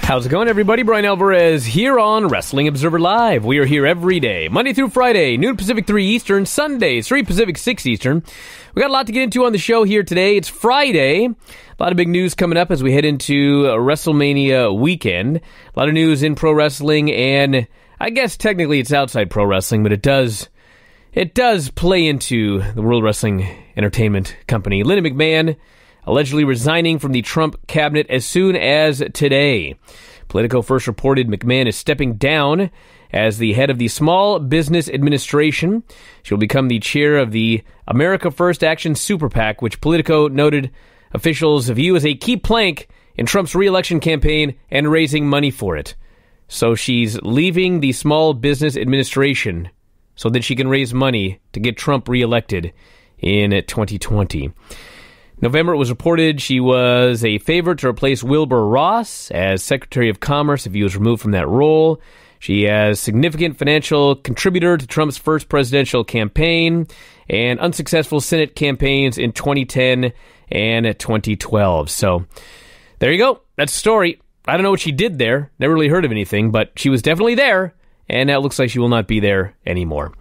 How's it going, everybody? Bryan Alvarez here on Wrestling Observer Live. We are here every day, Monday through Friday, noon Pacific, 3 Eastern, Sundays, 3 Pacific, 6 Eastern. We got a lot to get into on the show here today. It's Friday. A lot of big news coming up as we head into WrestleMania weekend. A lot of news in pro wrestling, and I guess technically it's outside pro wrestling, but it does play into the World Wrestling Entertainment Company. Linda McMahon allegedly resigning from the Trump cabinet as soon as today. Politico first reported McMahon is stepping down as the head of the Small Business Administration. She will become the chair of the America First Action Super PAC, which Politico noted officials view as a key plank in Trump's re-election campaign and raising money for it. So she's leaving the Small Business Administration so that she can raise money to get Trump re-elected in 2020. November, it was reported she was a favorite to replace Wilbur Ross as Secretary of Commerce if he was removed from that role. She has significant financial contributor to Trump's first presidential campaign and unsuccessful Senate campaigns in 2010 and 2012. So there you go. That's the story. I don't know what she did there. Never really heard of anything, but she was definitely there, and now it looks like she will not be there anymore.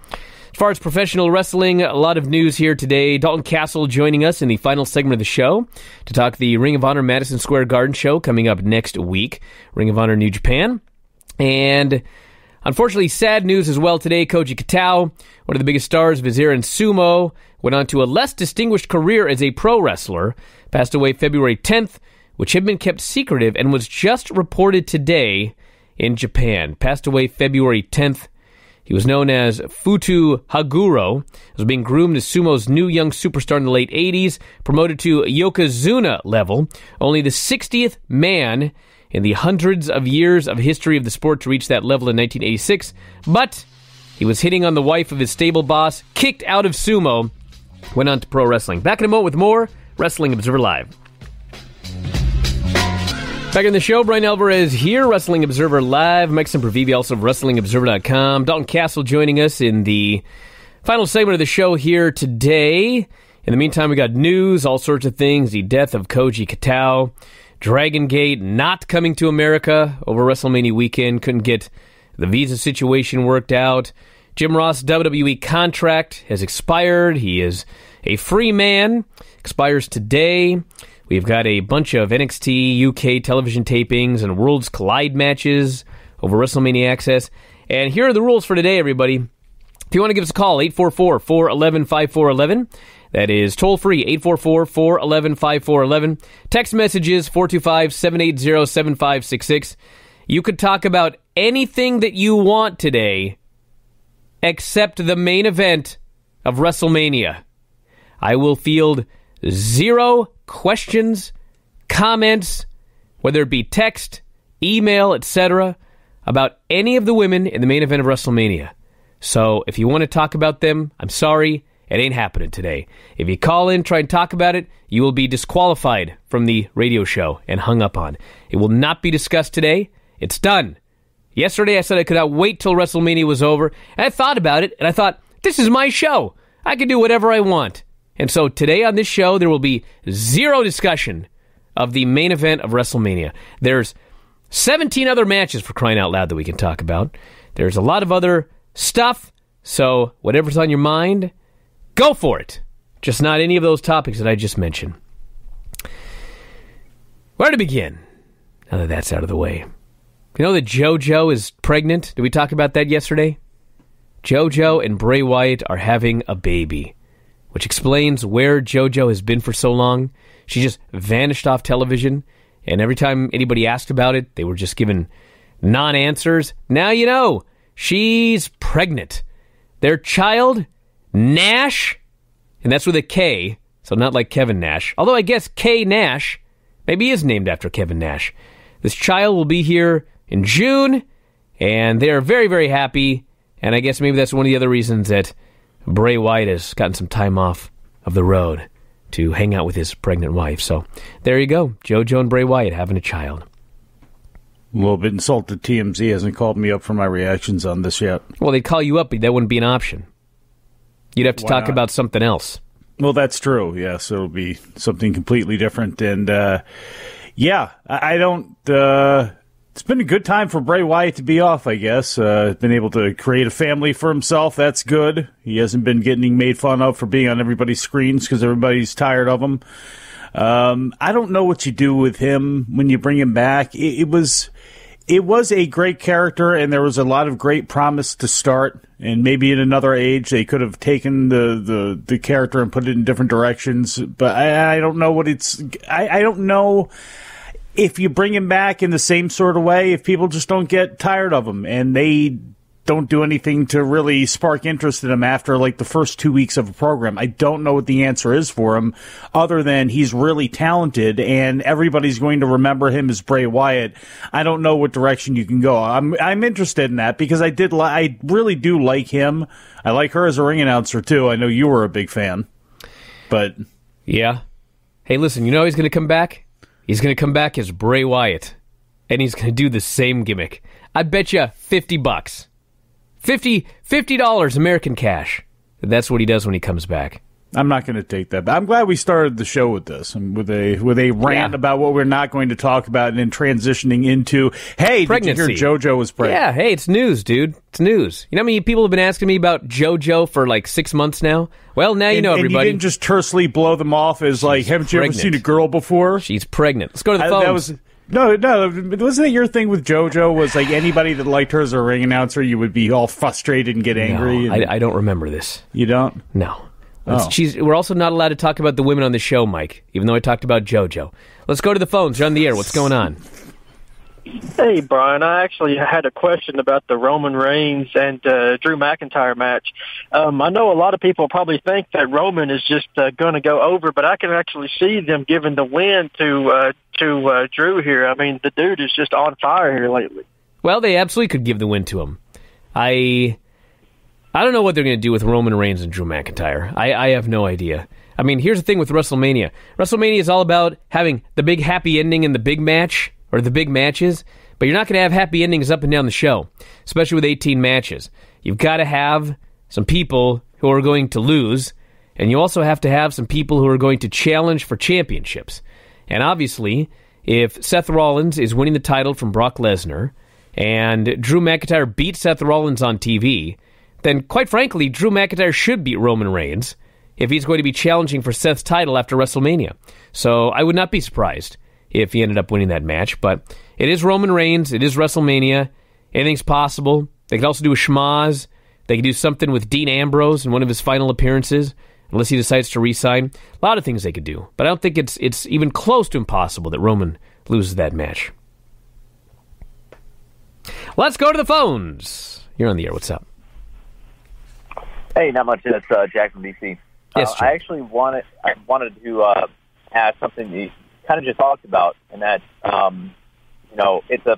As far as professional wrestling, a lot of news here today. Dalton Castle joining us in the final segment of the show to talk the Ring of Honor Madison Square Garden show coming up next week. Ring of Honor New Japan. And unfortunately, sad news as well today. Koji Katao, one of the biggest stars of Azaran Sumo, went on to a less distinguished career as a pro wrestler. Passed away February 10th, which had been kept secretive and was just reported today in Japan. Passed away February 10th. He was known as Futu Haguro, was being groomed as sumo's new young superstar in the late 80s, promoted to Yokozuna level, only the 60th man in the hundreds of years of history of the sport to reach that level in 1986, but he was hitting on the wife of his stable boss, kicked out of sumo, went on to pro wrestling. Back in a moment with more Wrestling Observer Live. Back in the show, Bryan Alvarez here, Wrestling Observer Live. Mike Sempervive, also of WrestlingObserver.com. Dalton Castle joining us in the final segment of the show here today. In the meantime, we got news, all sorts of things. The death of Koji Katao. Dragon Gate not coming to America over WrestleMania weekend. Couldn't get the visa situation worked out. Jim Ross' WWE contract has expired. He is a free man. Expires today. We've got a bunch of NXT UK television tapings and Worlds Collide matches over WrestleMania Access. And here are the rules for today, everybody. If you want to give us a call, 844-411-5411. That is toll-free, 844-411-5411. Text messages, 425-780-7566. You could talk about anything that you want today except the main event of WrestleMania. I will field 0 questions, comments, whether it be text, email, etc., about any of the women in the main event of WrestleMania. So if you want to talk about them, I'm sorry, it ain't happening today. If you call in, try and talk about it, you will be disqualified from the radio show and hung up on. It will not be discussed today. It's done. Yesterday I said I could not wait till WrestleMania was over, and I thought about it, and I thought, this is my show. I can do whatever I want. And so today on this show, there will be 0 discussion of the main event of WrestleMania. There's 17 other matches, for crying out loud, that we can talk about. There's a lot of other stuff, so whatever's on your mind, go for it. Just not any of those topics that I just mentioned. Where to begin? Now that that's out of the way. You know that JoJo is pregnant? Did we talk about that yesterday? JoJo and Bray Wyatt are having a baby, which explains where JoJo has been for so long. She just vanished off television, and every time anybody asked about it, they were just given non-answers. Now you know, she's pregnant. Their child, Nash, and that's with a K, so not like Kevin Nash. Although I guess K Nash maybe is named after Kevin Nash. This child will be here in June, and they're very, very happy, and I guess maybe that's one of the other reasons that Bray Wyatt has gotten some time off of the road to hang out with his pregnant wife. So there you go. JoJo and Bray Wyatt having a child. A little bit insulted TMZ hasn't called me up for my reactions on this yet. Well, they'd call you up, but that wouldn't be an option. You'd have to talk about something else. Well, that's true. Yes, it'll be something completely different. And, yeah, I don't It's been a good time for Bray Wyatt to be off, I guess. Been able to create a family for himself. That's good. He hasn't been getting made fun of for being on everybody's screens because everybody's tired of him. I don't know what you do with him when you bring him back. It was a great character, and there was a lot of great promise to start. And maybe in another age, they could have taken the character and put it in different directions. But I don't know what it's. I don't know if you bring him back in the same sort of way, if people just don't get tired of him and they don't do anything to really spark interest in him after like the first 2 weeks of a program. I don't know what the answer is for him other than he's really talented and everybody's going to remember him as Bray Wyatt. I don't know what direction you can go. I'm interested in that because I really do like him. I like her as a ring announcer too. I know you were a big fan. But yeah. Hey, listen, you know he's going to come back? He's going to come back as Bray Wyatt, and he's going to do the same gimmick. I bet you $50. $50 American cash. That's what he does when he comes back. I'm not going to take that. But I'm glad we started the show with this and with a rant about what we're not going to talk about, and then transitioning into, hey, pregnancy. Did you hear JoJo was pregnant? Yeah, hey, it's news, dude. It's news. You know how many people have been asking me about JoJo for like 6 months now? Well, now you know, everybody. And you didn't just tersely blow them off as like, haven't you ever seen a girl before? She's pregnant. Let's go to the phone. No, wasn't it your thing with JoJo was like anybody that liked her as a ring announcer, you would be all frustrated and get angry? No, I don't remember this. You don't? No. Oh. We're also not allowed to talk about the women on the show, Mike, even though I talked about JoJo. Let's go to the phones. You're on the air. What's going on? Hey, Bryan. I actually had a question about the Roman Reigns and Drew McIntyre match. I know a lot of people probably think that Roman is just going to go over, but I can actually see them giving the win to Drew here. I mean, the dude is just on fire here lately. Well, they absolutely could give the win to him. I don't know what they're going to do with Roman Reigns and Drew McIntyre. I have no idea. I mean, here's the thing with WrestleMania. WrestleMania is all about having the big happy ending in the big match, or the big matches, but you're not going to have happy endings up and down the show, especially with 18 matches. You've got to have some people who are going to lose, and you also have to have some people who are going to challenge for championships. And obviously, if Seth Rollins is winning the title from Brock Lesnar, and Drew McIntyre beats Seth Rollins on TV, then quite frankly, Drew McIntyre should beat Roman Reigns if he's going to be challenging for Seth's title after WrestleMania. So I would not be surprised if he ended up winning that match. But it is Roman Reigns. It is WrestleMania. Anything's possible. They could also do a schmaz. They could do something with Dean Ambrose in one of his final appearances, unless he decides to re-sign. A lot of things they could do. But I don't think it's even close to impossible that Roman loses that match. Let's go to the phones. You're on the air. What's up? Hey, not much. It's Jack from DC. Yes, I actually wanted to ask something you kind of just talked about, and that it's a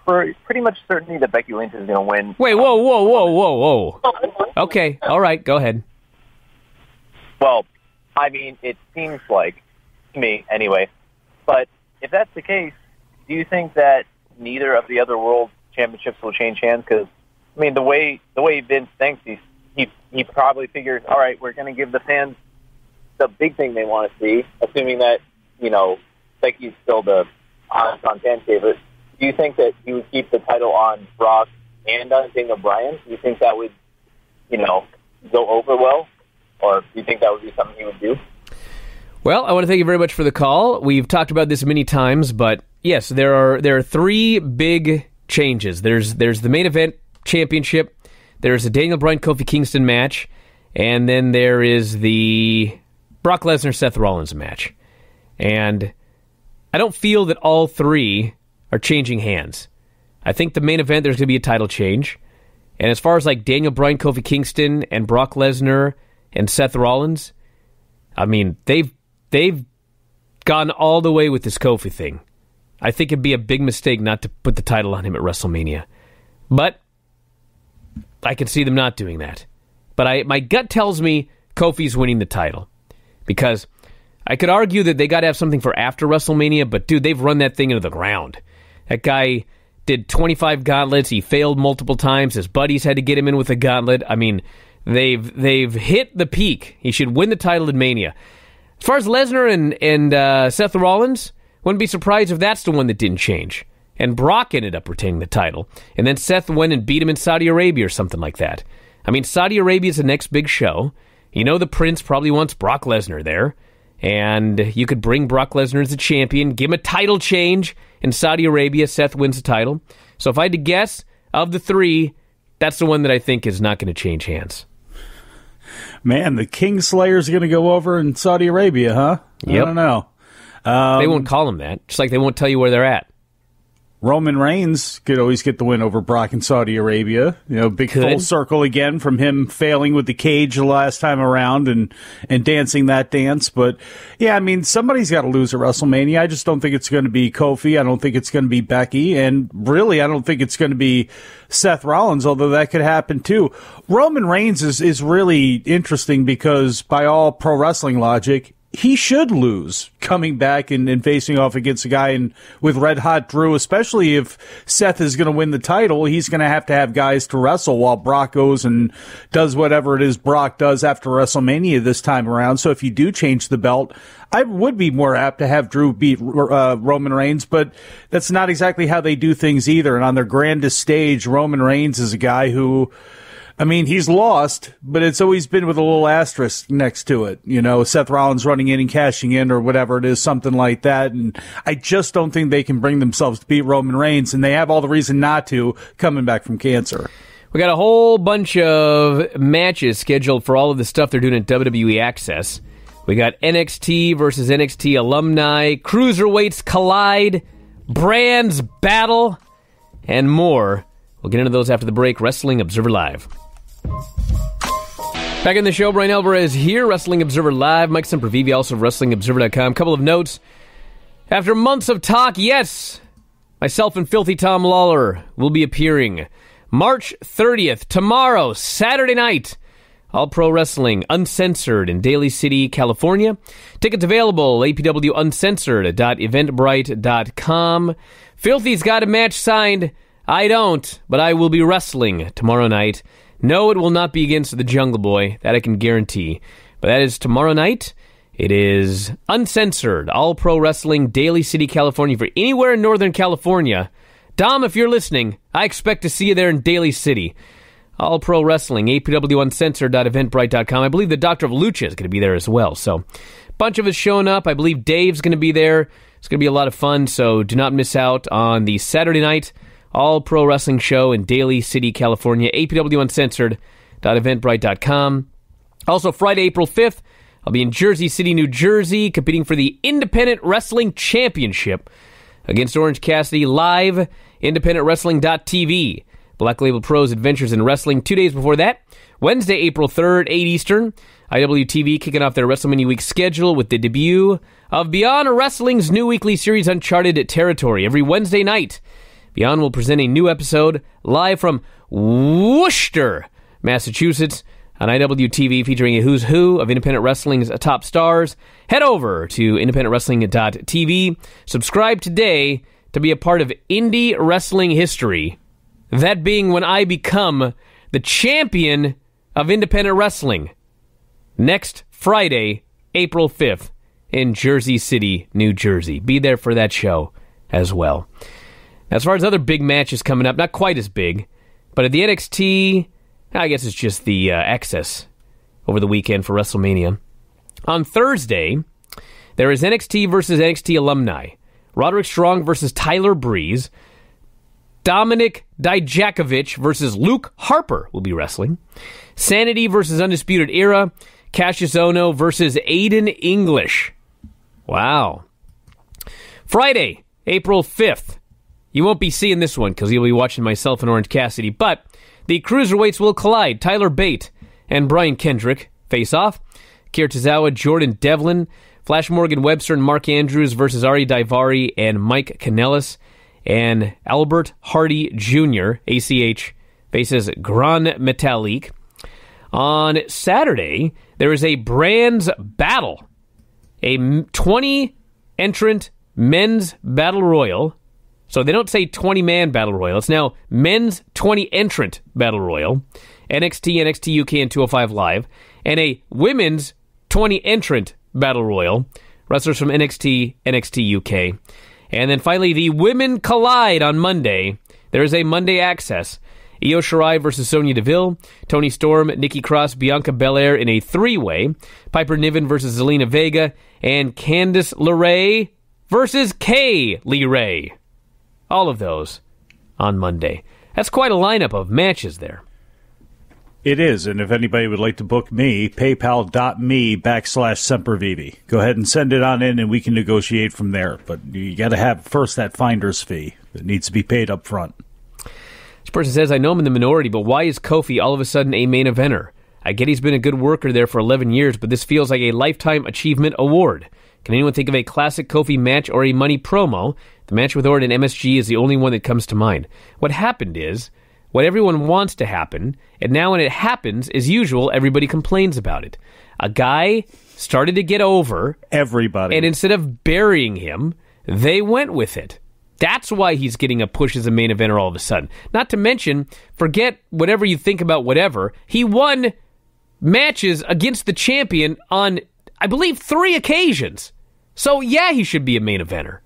pretty much certainty that Becky Lynch is going to win. Wait, whoa. Okay, all right, go ahead. Well, I mean, it seems like, to me anyway, but if that's the case, do you think that neither of the other world championships will change hands? Because, I mean, the way Vince thinks, he probably figures, all right, we're going to give the fans the big thing they want to see, assuming that, Becky's still the on fan favorite. Do you think that he would keep the title on Brock and on Daniel Bryan? Do you think that would, go over well? Or do you think that would be something he would do? Well, I want to thank you very much for the call. We've talked about this many times, but yes, there are three big changes. There's the main event championship, there's a Daniel Bryan Kofi Kingston match, and then there is the Brock Lesnar Seth Rollins match. And I don't feel that all three are changing hands. I think the main event, there's going to be a title change. And as far as like Daniel Bryan, Kofi Kingston, and Brock Lesnar and Seth Rollins, I mean, they've gone all the way with this Kofi thing. I think it'd be a big mistake not to put the title on him at WrestleMania. But I can see them not doing that. But my gut tells me Kofi's winning the title. Because I could argue that they got to have something for after WrestleMania, but dude, they've run that thing into the ground. That guy did 25 gauntlets. He failed multiple times. His buddies had to get him in with a gauntlet. I mean, they've hit the peak. He should win the title in Mania. As far as Lesnar and Seth Rollins, wouldn't be surprised if that's the one that didn't change. and Brock ended up retaining the title. And then Seth went and beat him in Saudi Arabia or something like that. I mean, Saudi Arabia is the next big show. You know the Prince probably wants Brock Lesnar there. And you could bring Brock Lesnar as a champion, give him a title change. In Saudi Arabia, Seth wins the title. So if I had to guess, of the three, that's the one that I think is not going to change hands. Man, the Kingslayer's going to go over in Saudi Arabia, huh? Yep. I don't know. They won't call him that, just like they won't tell you where they're at. Roman Reigns could always get the win over Brock in Saudi Arabia. You know, big full circle again from him failing with the cage the last time around and dancing that dance. But, yeah, I mean, somebody's got to lose at WrestleMania. I just don't think it's going to be Kofi. I don't think it's going to be Becky. And really, I don't think it's going to be Seth Rollins, although that could happen too. Roman Reigns is really interesting because by all pro wrestling logic, he should lose coming back and facing off against a guy with Red Hot Drew, especially if Seth is going to win the title. He's going to have guys to wrestle while Brock goes and does whatever it is Brock does after WrestleMania this time around. So if you do change the belt, I would be more apt to have Drew beat Roman Reigns, but that's not exactly how they do things either. And on their grandest stage, Roman Reigns is a guy who, I mean, he's lost, but it's always been with a little asterisk next to it. You know, Seth Rollins running in and cashing in or whatever it is, something like that. And I just don't think they can bring themselves to beat Roman Reigns, and they have all the reason not to coming back from cancer. We got a whole bunch of matches scheduled for all of the stuff they're doing at WWE Access. We got NXT versus NXT alumni, Cruiserweights collide, brands battle, and more. We'll get into those after the break. Wrestling Observer Live. Back in the show, Bryan Alvarez here, Wrestling Observer Live. Mike Sempervive, also of WrestlingObserver.com. Couple of notes. After months of talk, yes, myself and Filthy Tom Lawler will be appearing March 30th, tomorrow, Saturday night. All Pro Wrestling Uncensored in Daly City, California. Tickets available, apwuncensored.eventbrite.com. Filthy's got a match signed. I don't, but I will be wrestling tomorrow night. No, it will not be against the Jungle Boy. That I can guarantee. But that is tomorrow night. It is Uncensored, All Pro Wrestling, Daly City, California. For anywhere in Northern California, Dom, if you're listening, I expect to see you there in Daly City. All Pro Wrestling, apwuncensored.eventbrite.com. I believe the Doctor of Lucha is going to be there as well. So, a bunch of us showing up. I believe Dave's going to be there. It's going to be a lot of fun, so do not miss out on the Saturday night All Pro Wrestling show in Daly City, California, apwuncensored.eventbrite.com. Also, Friday, April 5th, I'll be in Jersey City, New Jersey, competing for the Independent Wrestling Championship against Orange Cassidy, live, independentwrestling.tv. Black Label Pros Adventures in Wrestling. 2 days before that, Wednesday, April 3rd, 8 Eastern, IWTV kicking off their WrestleMania week schedule with the debut of Beyond Wrestling's new weekly series, Uncharted Territory. Every Wednesday night, Beyond will present a new episode live from Worcester, Massachusetts, on IWTV, featuring a who's who of independent wrestling's top stars. Head over to independentwrestling.tv. Subscribe today to be a part of indie wrestling history. That being when I become the champion of independent wrestling. Next Friday, April 5th, in Jersey City, New Jersey. Be there for that show as well. As far as other big matches coming up, not quite as big, but at the NXT, I guess it's just the access over the weekend for WrestleMania. On Thursday, there is NXT versus NXT alumni. Roderick Strong versus Tyler Breeze. Dominic Dijakovic versus Luke Harper will be wrestling. Sanity versus Undisputed Era. Cassius Ohno versus Aiden English. Wow. Friday, April 5th. You won't be seeing this one because you'll be watching myself and Orange Cassidy, but the Cruiserweights will collide. Tyler Bate and Brian Kendrick face off. Akira Tozawa, Jordan Devlin, Flash Morgan Webster and Mark Andrews versus Ari Daivari and Mike Kanellis. And Albert Hardy Jr., ACH, faces Gran Metalik. On Saturday, there is a brands battle. A 20-entrant men's battle royal. So they don't say 20-man battle royal. It's now men's 20-entrant battle royal. NXT, NXT UK, and 205 Live. And a women's 20-entrant battle royal. Wrestlers from NXT, NXT UK. And then finally, the Women Collide on Monday. There is a Monday Access. Io Shirai versus Sonya Deville, Toni Storm, Nikki Cross, Bianca Belair in a three-way, Piper Niven versus Zelina Vega, and Candice LeRae versus Kay Lee Ray. All of those on Monday. That's quite a lineup of matches there. It is, and if anybody would like to book me, paypal.me/Sempervive. Go ahead and send it on in, and we can negotiate from there. But you got to have first that finder's fee that needs to be paid up front. This person says, I know I'm in the minority, but why is Kofi all of a sudden a main eventer? I get he's been a good worker there for 11 years, but this feels like a Lifetime Achievement Award. Can anyone think of a classic Kofi match or a money promo? The match with Orton and MSG is the only one that comes to mind. What happened is what everyone wants to happen, and now when it happens, as usual, everybody complains about it. A guy started to get over everybody, and instead of burying him, they went with it. That's why he's getting a push as a main eventer all of a sudden. Not to mention, forget whatever you think about whatever, he won matches against the champion on, I believe, 3 occasions. So yeah, he should be a main eventer.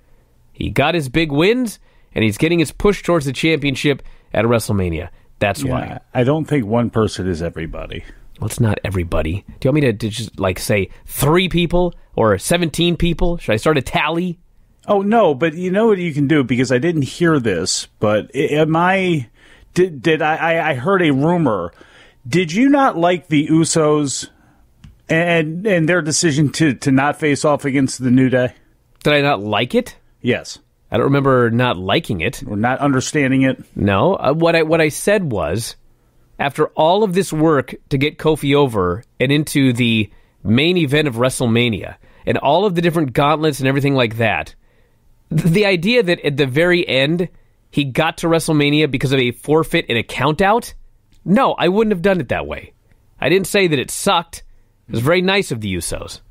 He got his big wins, and he's getting his push towards the championship at WrestleMania. That's why. I don't think one person is everybody. Well, it's not everybody. Do you want me to just say 3 people or 17 people? Should I start a tally? Oh, no, but you know what you can do, because I didn't hear this, but I heard a rumor. Did you not like the Usos and their decision to not face off against the New Day? Did I not like it? Yes. I don't remember not liking it. Or not understanding it? No. What I said was, after all of this work to get Kofi over and into the main event of WrestleMania, and all of the different gauntlets and everything like that, the idea that at the very end he got to WrestleMania because of a forfeit and a countout? No, I wouldn't have done it that way. I didn't say that it sucked. It was very nice of the Usos.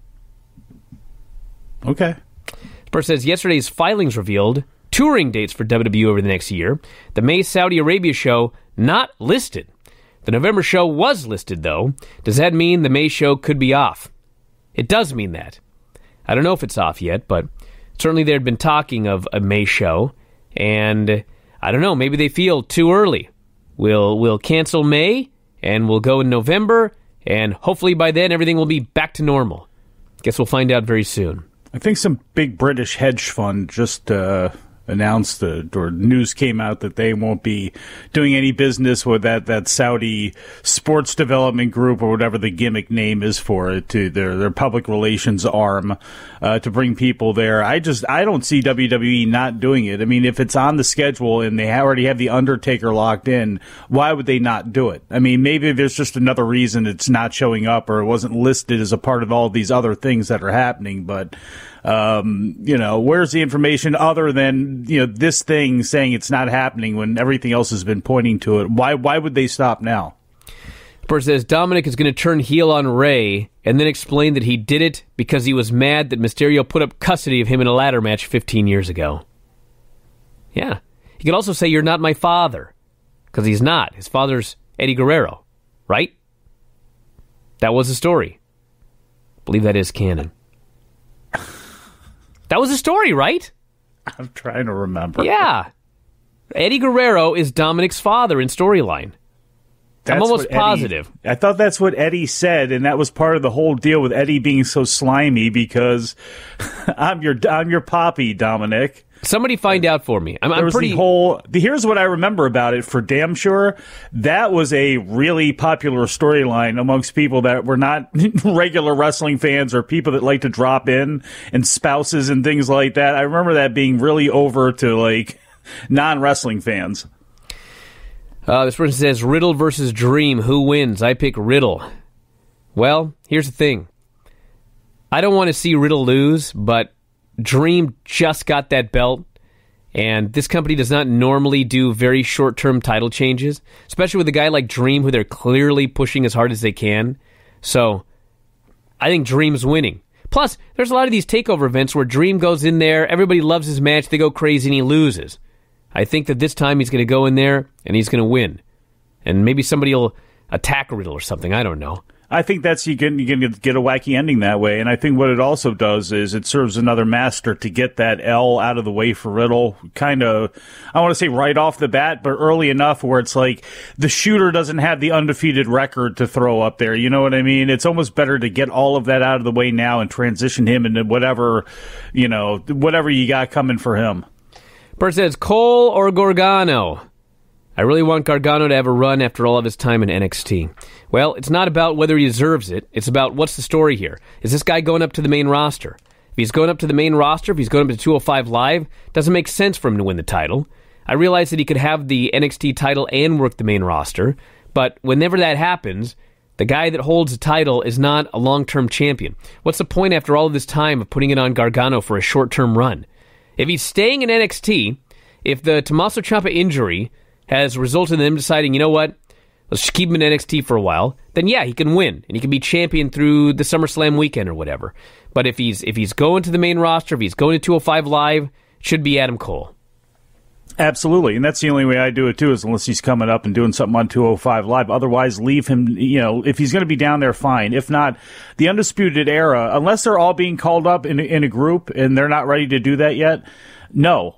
Okay. This person says, yesterday's filings revealed touring dates for WWE over the next year. The May Saudi Arabia show not listed. The November show was listed, though. Does that mean the May show could be off? It does mean that. I don't know if it's off yet, but certainly there had been talking of a May show, and I don't know, maybe they feel too early. We'll cancel May, and we'll go in November, and hopefully by then everything will be back to normal. Guess we'll find out very soon. I think some big British hedge fund just announced or news came out that they won't be doing any business with that Saudi sports development group, or whatever the gimmick name is for it, to their public relations arm, to bring people there. I don't see WWE not doing it. I mean, if it's on the schedule and they already have the Undertaker locked in, why would they not do it? I mean, maybe there's just another reason it's not showing up, or it wasn't listed as a part of all these other things that are happening, but where's the information other than, this thing saying it's not happening when everything else has been pointing to it? Why would they stop now? The person says Dominic is going to turn heel on Ray and then explain that he did it because he was mad that Mysterio put up custody of him in a ladder match 15 years ago. Yeah. He could also say, you're not my father, because he's not. His father's Eddie Guerrero, right? That was the story. I believe that is canon. That was a story, right? I'm trying to remember. Yeah. Eddie Guerrero is Dominic's father in storyline. I'm almost positive. I thought that's what Eddie said, and that was part of the whole deal with Eddie being so slimy, because I'm your poppy, Dominic. Somebody find out for me. I'm pretty. Here's what I remember about it for damn sure. That was a really popular storyline amongst people that were not regular wrestling fans, or people that like to drop in, and spouses and things like that. I remember that being really over to non-wrestling fans. This person says, Riddle versus Dream, who wins? I pick Riddle. Well, here's the thing. I don't want to see Riddle lose, but Dream just got that belt, and this company does not normally do very short-term title changes, especially with a guy like Dream, who they're clearly pushing as hard as they can. So, I think Dream's winning. Plus, there's a lot of these takeover events where Dream goes in there, everybody loves his match, they go crazy, and he loses. I think that this time he's going to go in there and he's going to win. And maybe somebody will attack Riddle or something. I don't know. I think that's you can get a wacky ending that way, and I think what it also does is it serves another master to get that L out of the way for Riddle. Kind of, I want to say right off the bat, but early enough where it's like the shooter doesn't have the undefeated record to throw up there. You know what I mean? It's almost better to get all of that out of the way now and transition him into whatever you got coming for him. Bert says Cole or Gargano. I really want Gargano to have a run after all of his time in NXT. Well, it's not about whether he deserves it. It's about what's the story here. Is this guy going up to the main roster? If he's going up to the main roster, if he's going up to 205 Live, it doesn't make sense for him to win the title. I realize that he could have the NXT title and work the main roster, but whenever that happens, the guy that holds the title is not a long-term champion. What's the point after all of this time of putting it on Gargano for a short-term run? If he's staying in NXT, if the Tommaso Ciampa injury has resulted in them deciding, you know what, let's just keep him in NXT for a while, then yeah, he can win, and he can be champion through the SummerSlam weekend or whatever. But if he's going to the main roster, if he's going to 205 Live, it should be Adam Cole. Absolutely, and that's the only way I do it, too, is unless he's coming up and doing something on 205 Live. Otherwise, leave him, if he's going to be down there, fine. If not, the Undisputed Era, unless they're all being called up in a group and they're not ready to do that yet, no.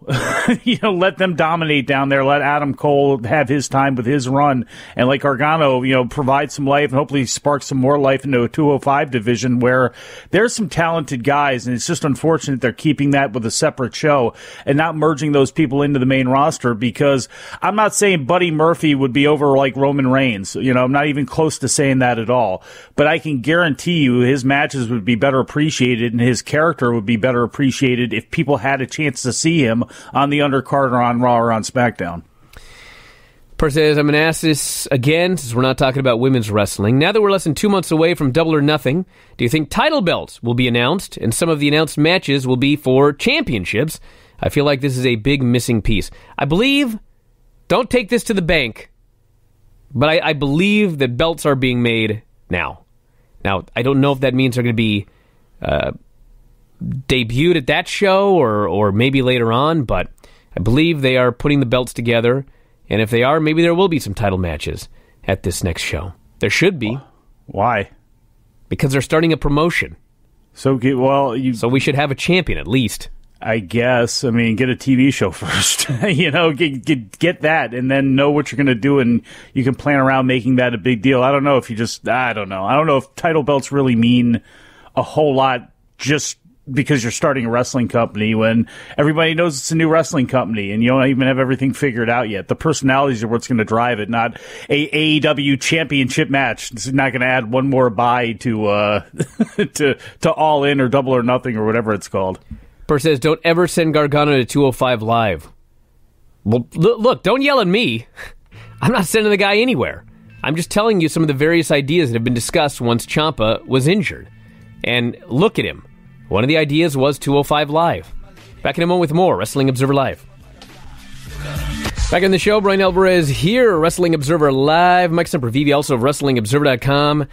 Let them dominate down there. Let Adam Cole have his time with his run. And let Gargano, provide some life and hopefully spark some more life into a 205 division where there's some talented guys. And it's just unfortunate they're keeping that with a separate show and not merging those people into the main roster, because I'm not saying Buddy Murphy would be over like Roman Reigns. I'm not even close to saying that at all. But I can guarantee you his matches would be better appreciated and his character would be better appreciated if people had a chance to see him on the undercard or on Raw or on SmackDown. Per says, I'm going to ask this again, since we're not talking about women's wrestling. Now that we're less than 2 months away from Double or Nothing, do you think title belts will be announced and some of the announced matches will be for championships? I feel like this is a big missing piece. I believe, don't take this to the bank, but I believe that belts are being made now. Now, I don't know if that means they're going to be debuted at that show or maybe later on, but I believe they are putting the belts together, and if they are, maybe there will be some title matches at this next show. There should be. Why? Because they're starting a promotion. So we should have a champion at least. I guess. I mean, get a TV show first. Get that, and then know what you're going to do, and you can plan around making that a big deal. I don't know if I don't know. I don't know if title belts really mean a whole lot just because you're starting a wrestling company when everybody knows it's a new wrestling company and you don't even have everything figured out yet. The personalities are what's going to drive it, not a AEW championship match. It's not going to add one more buy to to All In or Double or Nothing or whatever it's called. Per says, don't ever send Gargano to 205 Live. Well, look, don't yell at me. I'm not sending the guy anywhere. I'm just telling you some of the various ideas that have been discussed once Ciampa was injured. And look at him. One of the ideas was 205 Live. Back in a moment with more Wrestling Observer Live. Back in the show, Bryan Alvarez here, Wrestling Observer Live. Mike Sempervive, also of WrestlingObserver.com.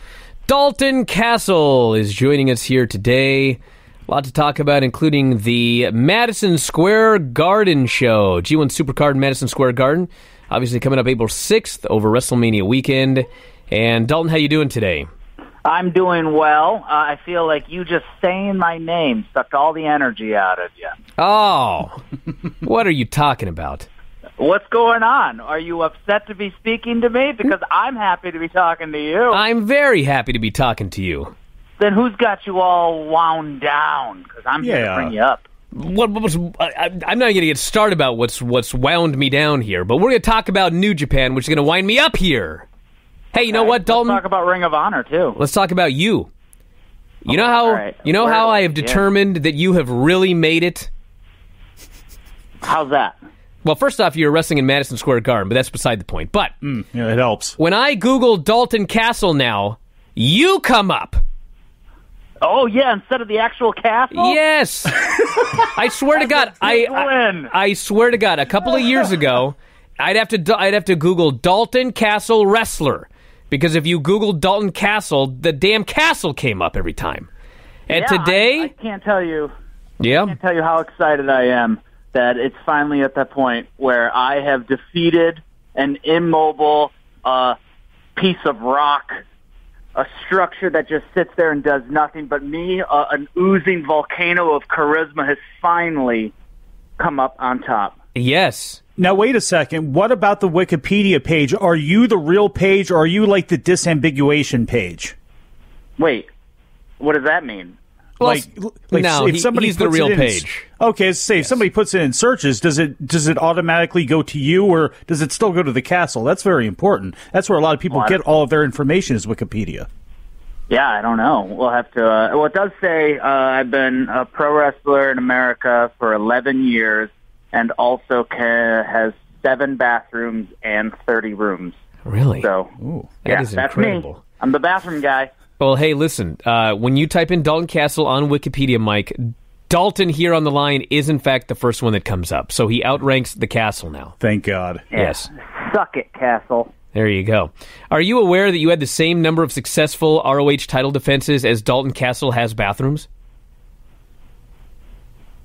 Dalton Castle is joining us here today. A lot to talk about, including the Madison Square Garden show. G1 Supercard Madison Square Garden. Obviously coming up April 6th over WrestleMania weekend. And Dalton, how you doing today? I'm doing well. I feel like you just saying my name sucked all the energy out of you. Oh, what are you talking about? What's going on? Are you upset to be speaking to me? Because I'm happy to be talking to you. I'm very happy to be talking to you. Then who's got you all wound down? Because I'm here to bring you up. I'm not going to get started about what's wound me down here, but we're going to talk about New Japan, which is going to wind me up here. Hey, you know what, Dalton? Let's talk about Ring of Honor, too. Let's talk about you. You know how I have determined that you have really made it? How's that? Well, first off, you're wrestling in Madison Square Garden, but that's beside the point. But it helps. When I Google Dalton Castle now, you come up. Oh, yeah, instead of the actual castle? Yes. I swear to God, I swear to God, a couple of years ago, I'd have to Google Dalton Castle wrestler, because if you Google Dalton Castle, the damn castle came up every time. And today, I can't tell you. Yeah, I can't tell you how excited I am that it's finally at that point where I have defeated an immobile piece of rock a structure that just sits there and does nothing, but me, an oozing volcano of charisma, has finally come up on top. Yes. Now, wait a second. What about the Wikipedia page? Are you the real page, or are you like the disambiguation page? Wait, what does that mean? Well, no, if somebody he's the puts real it in, page. Okay, say if somebody puts it in searches, does it automatically go to you, or does it still go to the castle? That's very important. That's where a lot of people get all of their information is Wikipedia. Yeah, I don't know. We'll have to. Well, it does say I've been a pro wrestler in America for 11 years, and also has 7 bathrooms and 30 rooms. Really? So, that is that's incredible. me. I'm the bathroom guy. Well, hey, listen, when you type in Dalton Castle on Wikipedia, Mike, Dalton here on the line is, in fact, the first one that comes up. So he outranks the Castle now. Thank God. Yeah. Yes. Suck it, Castle. There you go. Are you aware that you had the same number of successful ROH title defenses as Dalton Castle has bathrooms?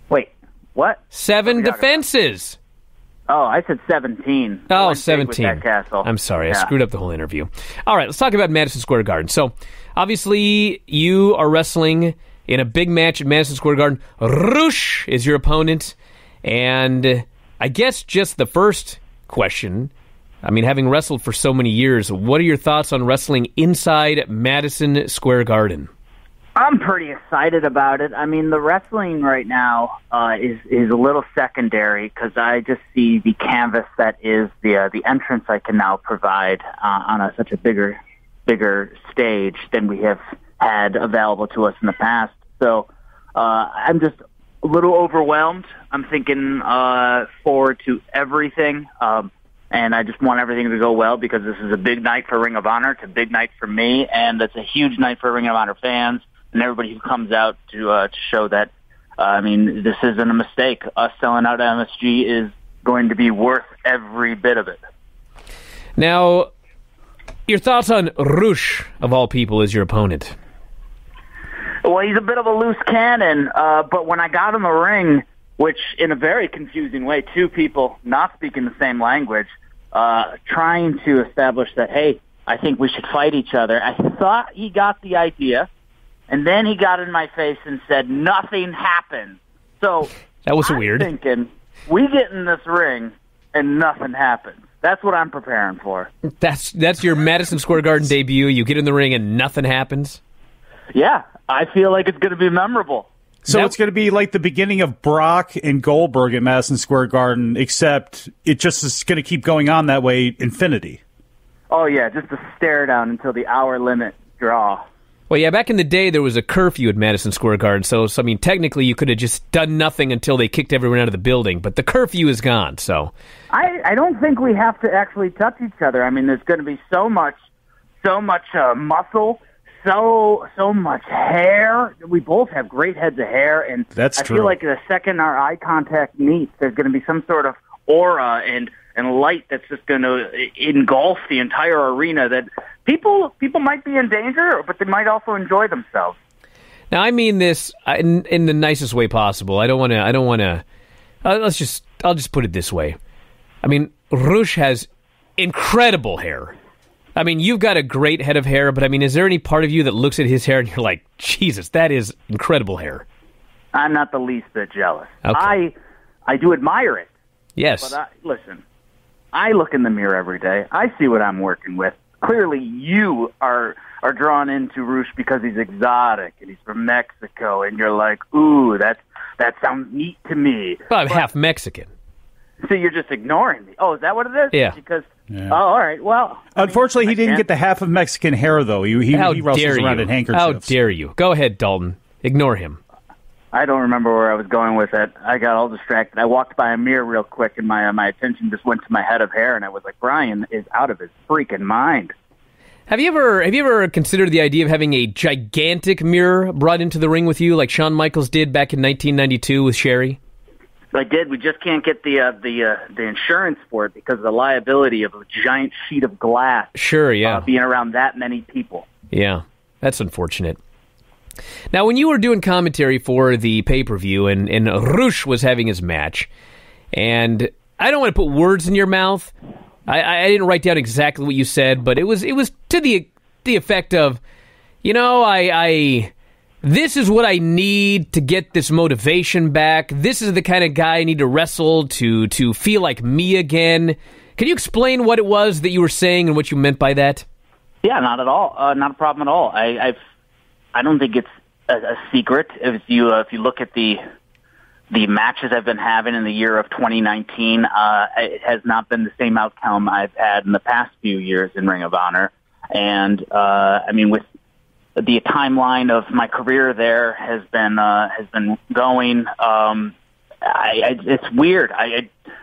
Wait, what? 7 defenses. Oh, I said 17. Oh, I 17. With that Castle. I'm sorry. I screwed up the whole interview. All right, let's talk about Madison Square Garden. So, obviously, you are wrestling in a big match at Madison Square Garden. RUUUUSH is your opponent. And I guess just the first question, I mean, having wrestled for so many years, what are your thoughts on wrestling inside Madison Square Garden? I'm pretty excited about it. I mean, the wrestling right now is a little secondary because I just see the canvas that is the entrance I can now provide on such a bigger stage than we have had available to us in the past. So I'm just a little overwhelmed. I'm thinking forward to everything, and I just want everything to go well because this is a big night for Ring of Honor. It's a big night for me, and it's a huge night for Ring of Honor fans and everybody who comes out to show that, I mean, this isn't a mistake. Us selling out MSG is going to be worth every bit of it. Now, your thoughts on RUUUUSH, of all people, as your opponent? Well, he's a bit of a loose cannon, but when I got in the ring, which in a very confusing way, 2 people not speaking the same language, trying to establish that, hey, I think we should fight each other, I thought he got the idea. And then he got in my face and said, nothing happened. So that was weird. I'm thinking, we get in this ring and nothing happens. That's what I'm preparing for. That's your Madison Square Garden debut. You get in the ring and nothing happens? Yeah, I feel like it's going to be memorable. So it's going to be like the beginning of Brock and Goldberg at Madison Square Garden, except it just is going to keep going on that way, infinity. Oh, yeah, just a stare down until the hour limit draw. Well, yeah, back in the day, there was a curfew at Madison Square Garden, so I mean, technically, you could have just done nothing until they kicked everyone out of the building, but the curfew is gone, so... I don't think we have to actually touch each other. I mean, there's going to be so much muscle, so much hair. We both have great heads of hair, and That's I true. feel like the second our eye contact meets, there's going to be some sort of aura and light that's just going to engulf the entire arena that people might be in danger, but they might also enjoy themselves. Now, I mean this in the nicest way possible. I don't want to. I'll just put it this way. I mean, RUUUUSH has incredible hair. I mean, you've got a great head of hair, but I mean, is there any part of you that looks at his hair and you're like, Jesus, that is incredible hair? I'm not the least bit jealous. Okay. I do admire it. Yes. But listen, I look in the mirror every day. I see what I'm working with. Clearly, you are drawn into RUUUUSH because he's exotic and he's from Mexico, and you're like, ooh, that sounds neat to me. Well, I'm half Mexican. So you're just ignoring me. Oh, is that what it is? Yeah. Because oh, all right. Well, unfortunately, he didn't get the half of Mexican hair though. He wrestles around in handkerchiefs. How dare you? Go ahead, Dalton. Ignore him. I don't remember where I was going with it. I got all distracted. I walked by a mirror real quick, and my attention just went to my head of hair, and I was like, Bryan is out of his freaking mind. Have you ever considered the idea of having a gigantic mirror brought into the ring with you, like Shawn Michaels did back in 1992 with Sherry? I did. We just can't get the insurance for it because of the liability of a giant sheet of glass. Sure, yeah. Being around that many people. Yeah, that's unfortunate. Now, when you were doing commentary for the pay-per-view and RUUUUUSH was having his match, and I don't want to put words in your mouth. I didn't write down exactly what you said, but it was to the effect of, this is what I need to get this motivation back. This is the kind of guy I need to wrestle to feel like me again. Can you explain what it was that you were saying and what you meant by that? Yeah, not at all. Not a problem at all. I don't think it's a secret. If you look at the matches I've been having in the year of 2019, it has not been the same outcome I've had in the past few years in Ring of Honor. And with the timeline of my career there has been going. It's weird.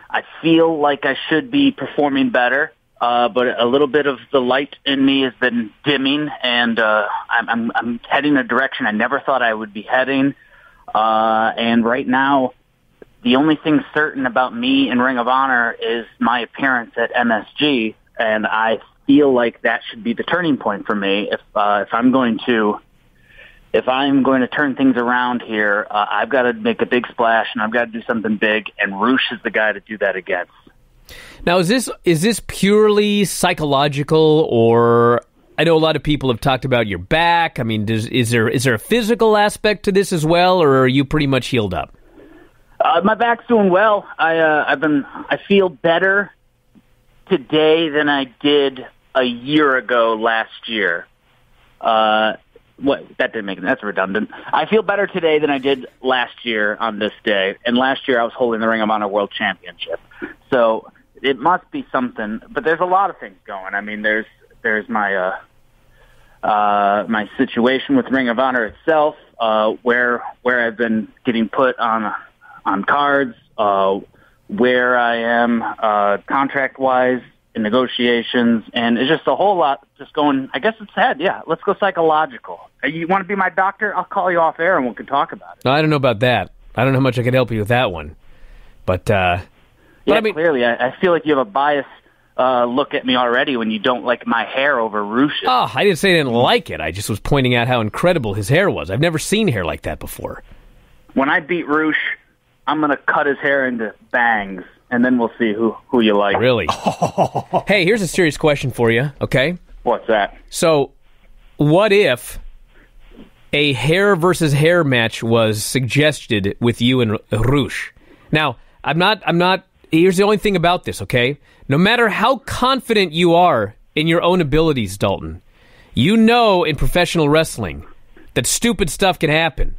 I feel like I should be performing better, but a little bit of the light in me has been dimming, and I'm heading in a direction I never thought I would be heading. And right now, the only thing certain about me in Ring of Honor is my appearance at MSG, and I feel like that should be the turning point for me. If I'm going to turn things around here, I've got to make a big splash, and I've got to do something big, and RUUUUSH is the guy to do that against. Now, is this purely psychological, or I know a lot of people have talked about your back. I mean, is there a physical aspect to this as well, or are you pretty much healed up? My back's doing well. I feel better today than I did a year ago last year. That didn't make that's redundant. I feel better today than I did last year on this day. And last year I was holding the Ring of Honor World Championship. So it must be something. But there's a lot of things going. I mean, there's my my situation with Ring of Honor itself, where I've been getting put on cards, where I am contract wise in negotiations, and it's just a whole lot just going, I guess it's ahead. Yeah, let's go psychological. You want to be my doctor? I'll call you off air and we can talk about it. No, I don't know about that. I don't know how much I can help you with that one. But I mean, clearly, I feel like you have a biased look at me already when you don't like my hair over RUUUUSH. Oh, I didn't say I didn't like it. I just was pointing out how incredible his hair was. I've never seen hair like that before. When I beat RUUUUSH, I'm going to cut his hair into bangs, and then we'll see who you like. Really? Hey, here's a serious question for you, okay? What's that? So, what if a hair versus hair match was suggested with you and RUUUUSH? Now, I'm not, here's the only thing about this, okay? No matter how confident you are in your own abilities, Dalton, you know in professional wrestling that stupid stuff can happen.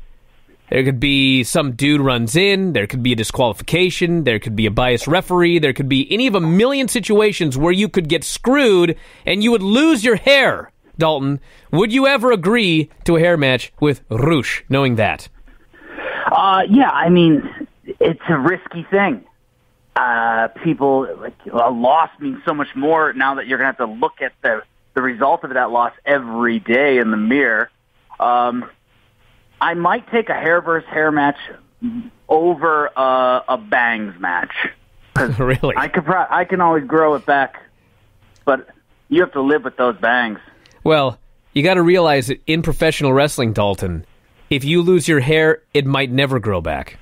There could be some dude runs in, there could be a disqualification, there could be a biased referee, there could be any of a million situations where you could get screwed and you would lose your hair. Dalton, would you ever agree to a hair match with RUUUUUSH, knowing that? Yeah, I mean, it's a risky thing. People, a loss means so much more now that you're going to have to look at the result of that loss every day in the mirror. I might take a hair versus hair match over a bangs match. Really? I can always grow it back, but you have to live with those bangs. Well, you got to realize that in professional wrestling, Dalton, if you lose your hair, it might never grow back.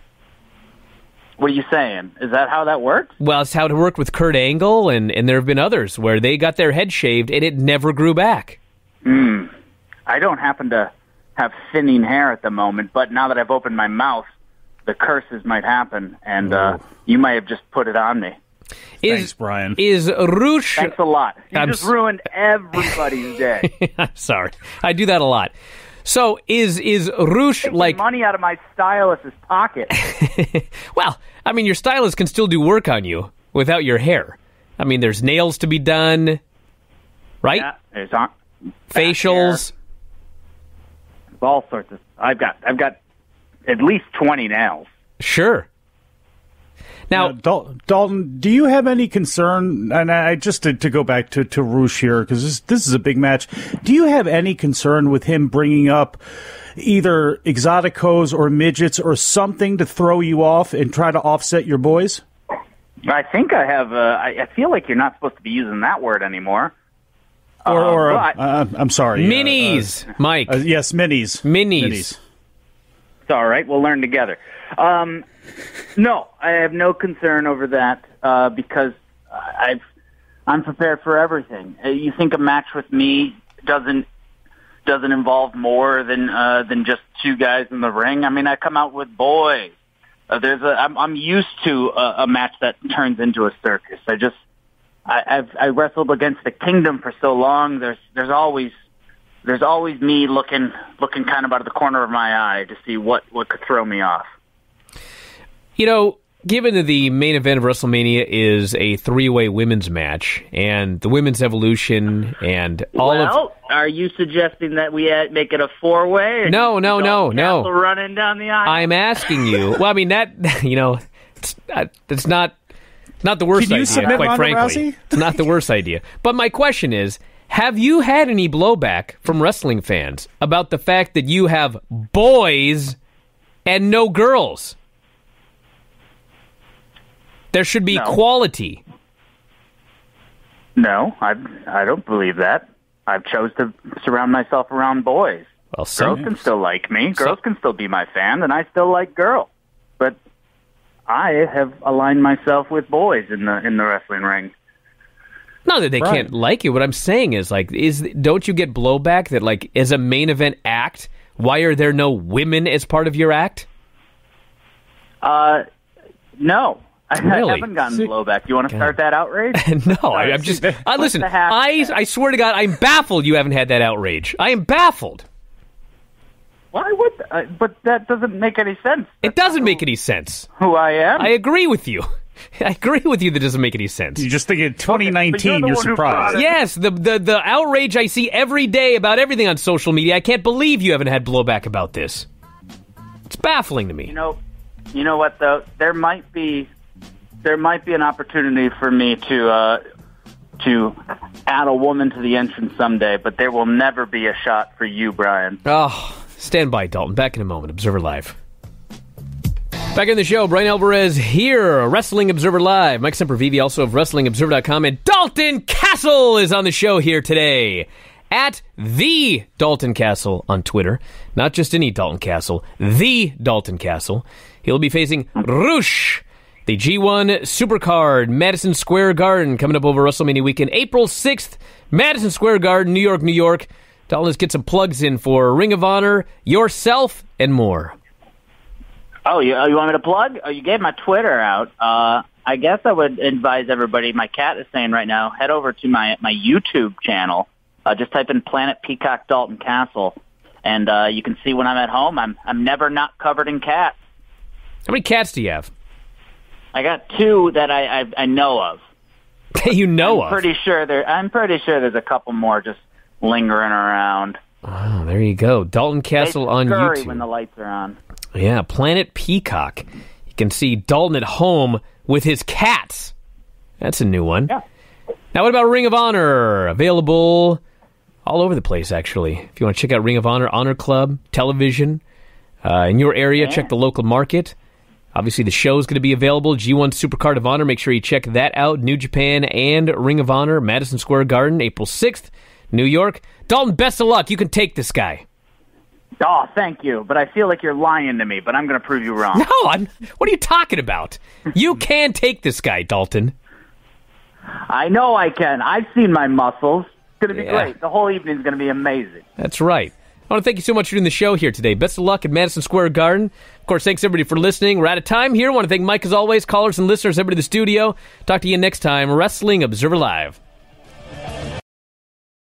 What are you saying? Is that how that works? Well, it's how it worked with Kurt Angle, and there have been others where they got their head shaved and it never grew back. I don't happen to have thinning hair at the moment, but now that I've opened my mouth, the curses might happen, and you might have just put it on me. Thanks, Bryan. Is RUUUUUSH... Thanks a lot. You just ruined everybody's day. I'm sorry. I do that a lot. So is RUUUUUSH like... money out of my stylist's pocket. Well, I mean, your stylist can still do work on you without your hair. I mean, there's nails to be done, right? Yeah, there's facials. All sorts of... I've got at least 20 nails. Sure. Now, Dalton, do you have any concern, and I just to go back to RUUUUUSH here, because this is a big match, do you have any concern with him bringing up either exoticos or midgets or something to throw you off and try to offset your boys? I think I have... I feel like you're not supposed to be using that word anymore. I'm sorry. Minis, Mike. Yes, minis. Minis. It's all right. We'll learn together. No, I have no concern over that because I'm prepared for everything. You think a match with me doesn't doesn't involve more than just two guys in the ring. I mean, I come out with boys. I'm used to a match that turns into a circus. I wrestled against the Kingdom for so long. There's always me looking kind of out of the corner of my eye to see what could throw me off. You know, given that the main event of WrestleMania is a three-way women's match, and the women's evolution, and are you suggesting that we make it a four-way? No. Running down the aisle. I'm asking you. Well, I mean that. You know, it's not the worst idea. Quite frankly, it's not the worst idea. But my question is: have you had any blowback from wrestling fans about the fact that you have boys and no girls? There should be quality. No, I don't believe that. I've chose to surround myself around boys. Well, girls can still like me. Girls can still be my fan, and I still like girls. But I have aligned myself with boys in the wrestling ring. Not that they can't like you. What I'm saying is, don't you get blowback that, like, as a main event act, why are there no women as part of your act? No. Really? I haven't gotten blowback. You want to start that outrage? No, I'm just... listen, I swear to God, I'm baffled you haven't had that outrage. I am baffled. Why would... but that doesn't make any sense. It doesn't make any sense. Who I am? I agree with you. I agree with you that doesn't make any sense. You just think in 2019 you're surprised. Yes, the outrage I see every day about everything on social media, I can't believe you haven't had blowback about this. It's baffling to me. You know what, though? There might be an opportunity for me to add a woman to the entrance someday, but there will never be a shot for you, Bryan. Oh, stand by, Dalton. Back in a moment. Observer Live. Back in the show, Bryan Alvarez here, Wrestling Observer Live. Mike Sempervive, also of WrestlingObserver.com, and Dalton Castle is on the show here today. At the Dalton Castle on Twitter. Not just any Dalton Castle, the Dalton Castle. He'll be facing RUUUUSH, the G1 Supercard, Madison Square Garden, coming up over WrestleMania weekend, April 6th, Madison Square Garden, New York, New York. Dalton, let's get some plugs in for Ring of Honor, yourself, and more. Oh, you want me to plug? Oh, you gave my Twitter out. I guess I would advise everybody, my cat is saying right now, head over to my YouTube channel. Just type in Planet Peacock Dalton Castle, and you can see when I'm at home. I'm never not covered in cats. How many cats do you have? I got two that I know of. You know of? I'm pretty sure there's a couple more just lingering around. Oh, there you go. Dalton Castle on YouTube. When the lights are on. Yeah, Planet Peacock. You can see Dalton at home with his cats. That's a new one. Yeah. Now, what about Ring of Honor? Available all over the place, actually. If you want to check out Ring of Honor, Honor Club, television, in your area, check the local market. Obviously, the show is going to be available. G1 Supercard of Honor. Make sure you check that out. New Japan and Ring of Honor, Madison Square Garden, April 6th, New York. Dalton, best of luck. You can take this guy. Oh, thank you. But I feel like you're lying to me, but I'm going to prove you wrong. No, what are you talking about? You can take this guy, Dalton. I know I can. I've seen my muscles. It's going to be great. The whole evening's going to be amazing. That's right. I want to thank you so much for doing the show here today. Best of luck at Madison Square Garden. Of course, thanks everybody for listening. We're out of time here. I want to thank Mike, as always, callers and listeners, everybody in the studio. Talk to you next time. Wrestling Observer Live.